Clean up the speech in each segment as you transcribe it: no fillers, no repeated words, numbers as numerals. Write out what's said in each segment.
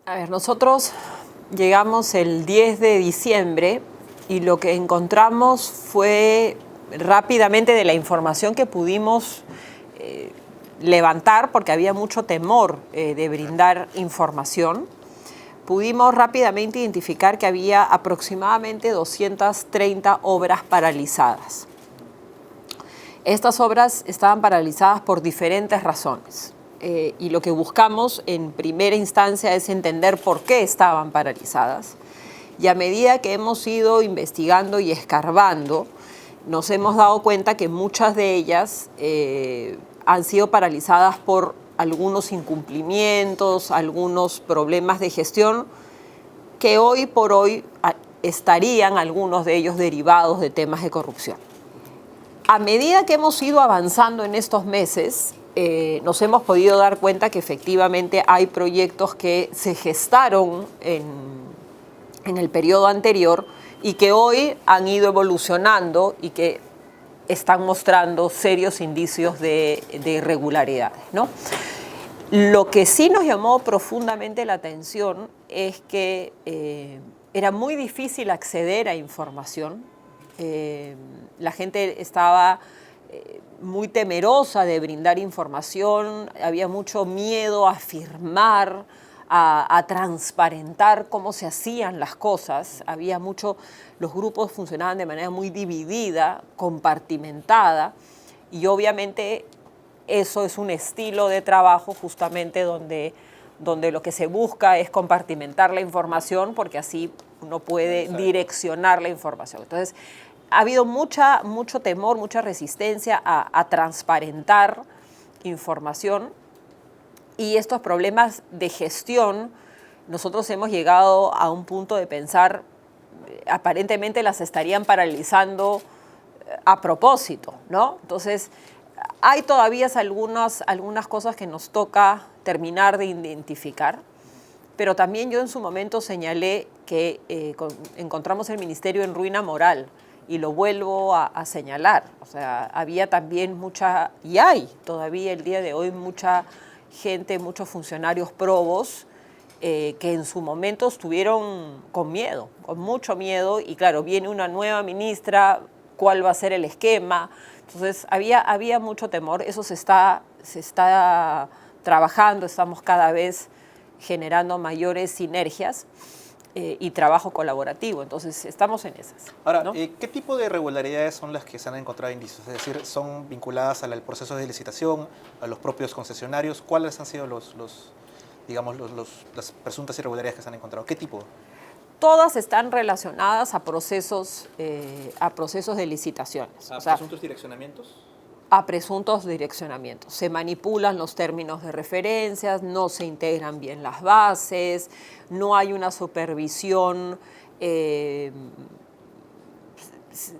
A ver, nosotros llegamos el 10 de diciembre y lo que encontramos fue rápidamente de la información que pudimos levantar, porque había mucho temor de brindar información, pudimos rápidamente identificar que había aproximadamente 230 obras paralizadas. Estas obras estaban paralizadas por diferentes razones. Y lo que buscamos en primera instancia es entender por qué estaban paralizadas. Y a medida que hemos ido investigando y escarbando, nos hemos dado cuenta que muchas de ellas han sido paralizadas por algunos incumplimientos, algunos problemas de gestión, que hoy por hoy estarían algunos de ellos derivados de temas de corrupción. A medida que hemos ido avanzando en estos meses, nos hemos podido dar cuenta que efectivamente hay proyectos que se gestaron en el periodo anterior y que hoy han ido evolucionando y que están mostrando serios indicios de irregularidades, ¿no? Lo que sí nos llamó profundamente la atención es que era muy difícil acceder a información. La gente estaba muy temerosa de brindar información, había mucho miedo a firmar, a transparentar cómo se hacían las cosas, había mucho, los grupos funcionaban de manera muy dividida, compartimentada, y obviamente eso es un estilo de trabajo justamente donde lo que se busca es compartimentar la información, porque así uno puede direccionar la información. Entonces, ha habido mucho temor, mucha resistencia a transparentar información, y estos problemas de gestión, nosotros hemos llegado a un punto de pensar, aparentemente las estarían paralizando a propósito, ¿no? Entonces, hay todavía algunas cosas que nos toca terminar de identificar, pero también yo en su momento señalé que encontramos el ministerio en ruina moral, y lo vuelvo a señalar. O sea, había también mucha, y hay todavía el día de hoy, mucha gente, muchos funcionarios probos que en su momento estuvieron con miedo, con mucho miedo, y claro, viene una nueva ministra, ¿cuál va a ser el esquema? Entonces, había mucho temor. Eso se está trabajando, estamos cada vez generando mayores sinergias y trabajo colaborativo. Entonces, estamos en esas. Ahora, ¿no? ¿qué tipo de irregularidades son las que se han encontrado indicios? Es decir, ¿son vinculadas al proceso de licitación, a los propios concesionarios? ¿Cuáles han sido las presuntas irregularidades que se han encontrado? ¿Qué tipo? Todas están relacionadas a procesos de licitaciones. ¿A presuntos direccionamientos? A presuntos direccionamientos. Se manipulan los términos de referencias, no se integran bien las bases, no hay una supervisión,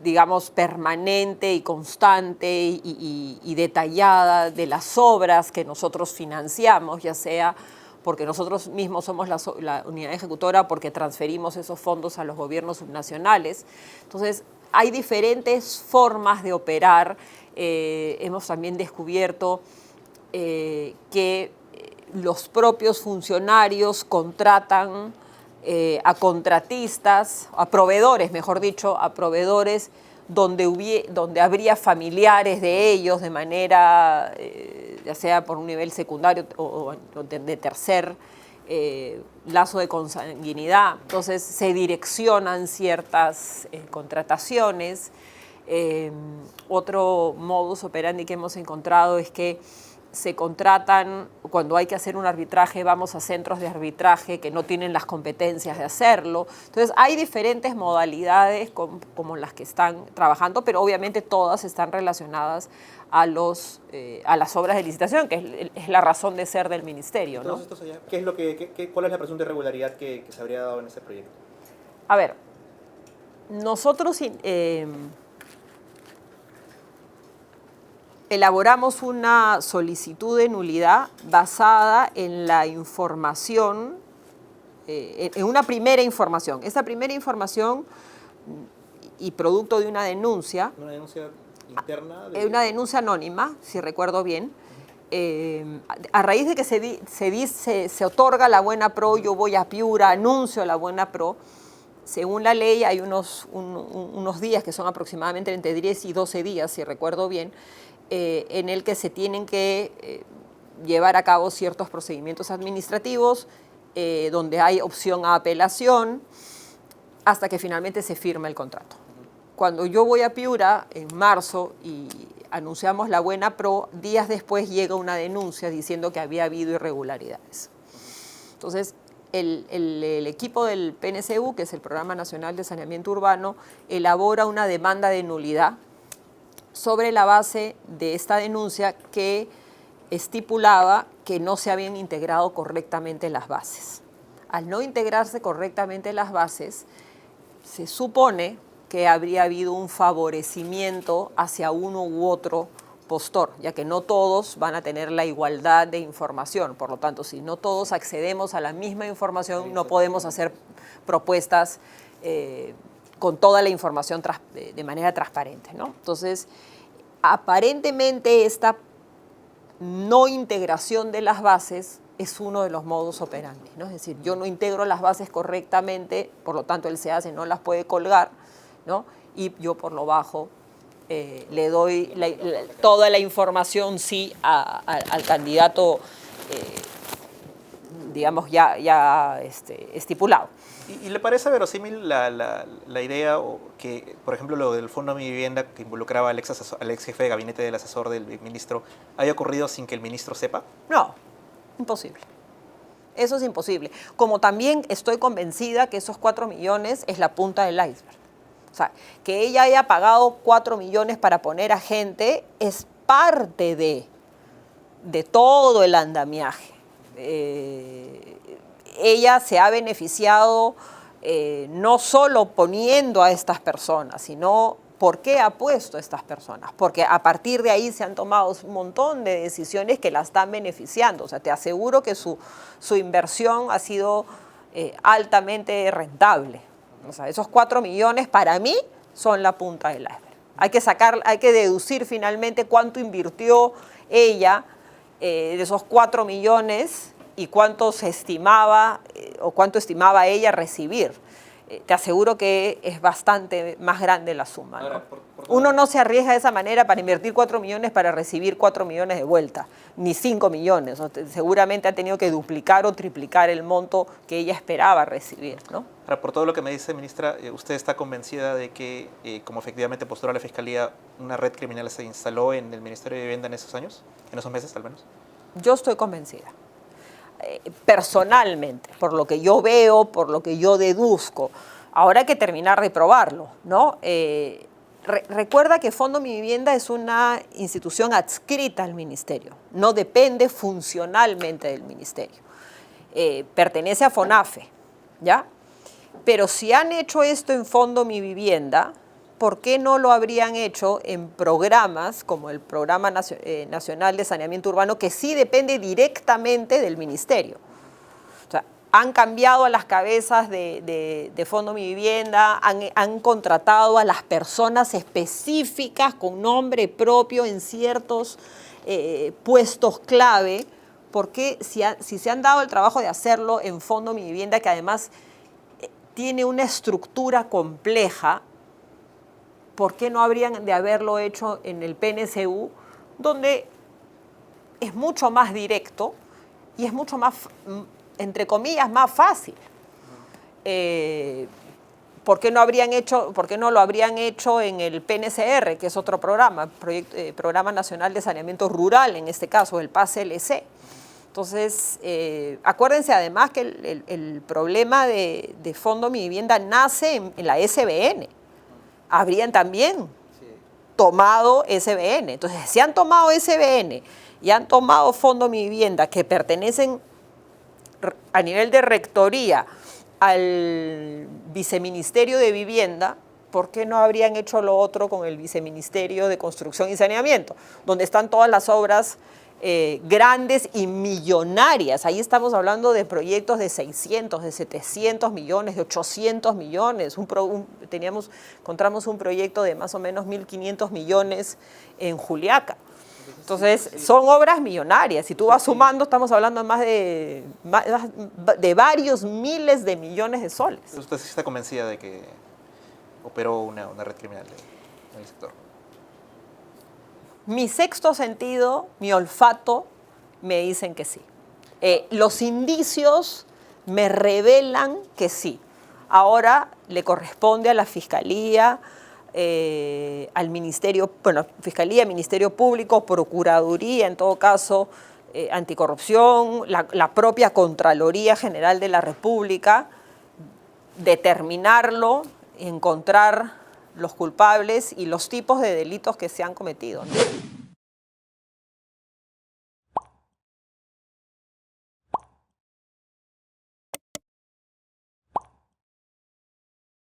digamos, permanente y constante y detallada de las obras que nosotros financiamos, ya sea porque nosotros mismos somos la unidad ejecutora, porque transferimos esos fondos a los gobiernos subnacionales. Entonces, hay diferentes formas de operar. Hemos también descubierto que los propios funcionarios contratan a contratistas, a proveedores, mejor dicho, a proveedores donde habría familiares de ellos de manera, ya sea por un nivel secundario o de tercer lazo de consanguinidad. Entonces se direccionan ciertas contrataciones. Otro modus operandi que hemos encontrado es que se contratan, cuando hay que hacer un arbitraje, vamos a centros de arbitraje que no tienen las competencias de hacerlo. Entonces, hay diferentes modalidades como las que están trabajando, pero obviamente todas están relacionadas a las obras de licitación, que es la razón de ser del ministerio, ¿no? Entonces, ¿cuál es la presunta irregularidad que se habría dado en ese proyecto? A ver, nosotros elaboramos una solicitud de nulidad basada en la información, en una primera información. Esta primera información y producto de una denuncia. ¿Una denuncia interna? Una denuncia anónima, si recuerdo bien, a raíz de que se otorga la buena pro, yo voy a Piura, anuncio la buena pro, según la ley hay unos días que son aproximadamente entre 10 y 12 días, si recuerdo bien, en el que se tienen que llevar a cabo ciertos procedimientos administrativos, donde hay opción a apelación, hasta que finalmente se firma el contrato. Cuando yo voy a Piura en marzo y anunciamos la buena pro, días después llega una denuncia diciendo que había habido irregularidades. Entonces, el equipo del PNCU, que es el Programa Nacional de Saneamiento Urbano, elabora una demanda de nulidad sobre la base de esta denuncia que estipulaba que no se habían integrado correctamente las bases. Al no integrarse correctamente las bases, se supone que habría habido un favorecimiento hacia uno u otro postor, ya que no todos van a tener la igualdad de información. Por lo tanto, si no todos accedemos a la misma información, no podemos hacer propuestas con toda la información de manera transparente, ¿no? Entonces, aparentemente esta no integración de las bases es uno de los modus operandi, ¿no? Es decir, yo no integro las bases correctamente, por lo tanto el SEACE no las puede colgar, ¿no? Y yo por lo bajo le doy toda la información sí al candidato, digamos, ya estipulado. ¿Y le parece verosímil la idea que, por ejemplo, lo del Fondo Mi Vivienda que involucraba al ex jefe de gabinete del asesor del ministro haya ocurrido sin que el ministro sepa? No, imposible. Eso es imposible. Como también estoy convencida que esos 4 millones es la punta del iceberg. O sea, que ella haya pagado 4 millones para poner a gente es parte de todo el andamiaje. Ella se ha beneficiado no solo poniendo a estas personas, sino por qué ha puesto a estas personas. Porque a partir de ahí se han tomado un montón de decisiones que la están beneficiando. O sea, te aseguro que su inversión ha sido altamente rentable. O sea, esos 4 millones para mí son la punta del iceberg. Hay que deducir finalmente cuánto invirtió ella de esos 4 millones y cuánto se estimaba o cuánto estimaba ella recibir. Te aseguro que es bastante más grande la suma, ¿no? Uno no se arriesga de esa manera para invertir 4 millones para recibir 4 millones de vuelta, ni 5 millones. Seguramente ha tenido que duplicar o triplicar el monto que ella esperaba recibir, ¿no? Ahora, por todo lo que me dice, ministra, ¿usted está convencida de que, como efectivamente postuló a la Fiscalía, una red criminal se instaló en el Ministerio de Vivienda en esos años, en esos meses al menos? Yo estoy convencida. Personalmente, por lo que yo veo, por lo que yo deduzco. Ahora hay que terminar de probarlo, ¿no? Recuerda que Fondo Mi Vivienda es una institución adscrita al ministerio, no depende funcionalmente del ministerio. Pertenece a FONAFE, ¿ya? Pero si han hecho esto en Fondo Mi Vivienda, ¿por qué no lo habrían hecho en programas como el Programa Nacional de Saneamiento Urbano, que sí depende directamente del ministerio? O sea, han cambiado a las cabezas de Fondo Mi Vivienda, han contratado a las personas específicas con nombre propio en ciertos puestos clave, porque si se han dado el trabajo de hacerlo en Fondo Mi Vivienda, que además tiene una estructura compleja, ¿por qué no habrían de haberlo hecho en el PNCU, donde es mucho más directo y es mucho más, entre comillas, más fácil? ¿Por qué no lo habrían hecho en el PNCR, que es otro programa, Programa Nacional de Saneamiento Rural, en este caso, el PAS-LC? Entonces, acuérdense además que el problema de Fondo Mi Vivienda nace en la SBN. Habrían también tomado SBN. Entonces, si han tomado SBN y han tomado Fondo Mi Vivienda, que pertenecen a nivel de rectoría al Viceministerio de Vivienda, ¿por qué no habrían hecho lo otro con el Viceministerio de Construcción y Saneamiento, donde están todas las obras grandes y millonarias? Ahí estamos hablando de proyectos de 600, de 700 millones, de 800 millones. Encontramos un proyecto de más o menos 1.500 millones en Juliaca. Entonces, son obras millonarias. Si tú vas sumando, estamos hablando de de varios miles de millones de soles. ¿Usted sí está convencida de que operó una red criminal en el sector? Mi sexto sentido, mi olfato, me dicen que sí. Los indicios me revelan que sí. Ahora le corresponde a la Fiscalía, al Ministerio, bueno, Fiscalía, Ministerio Público, Procuraduría, en todo caso, Anticorrupción, la propia Contraloría General de la República, determinarlo, encontrar los culpables y los tipos de delitos que se han cometido, ¿no?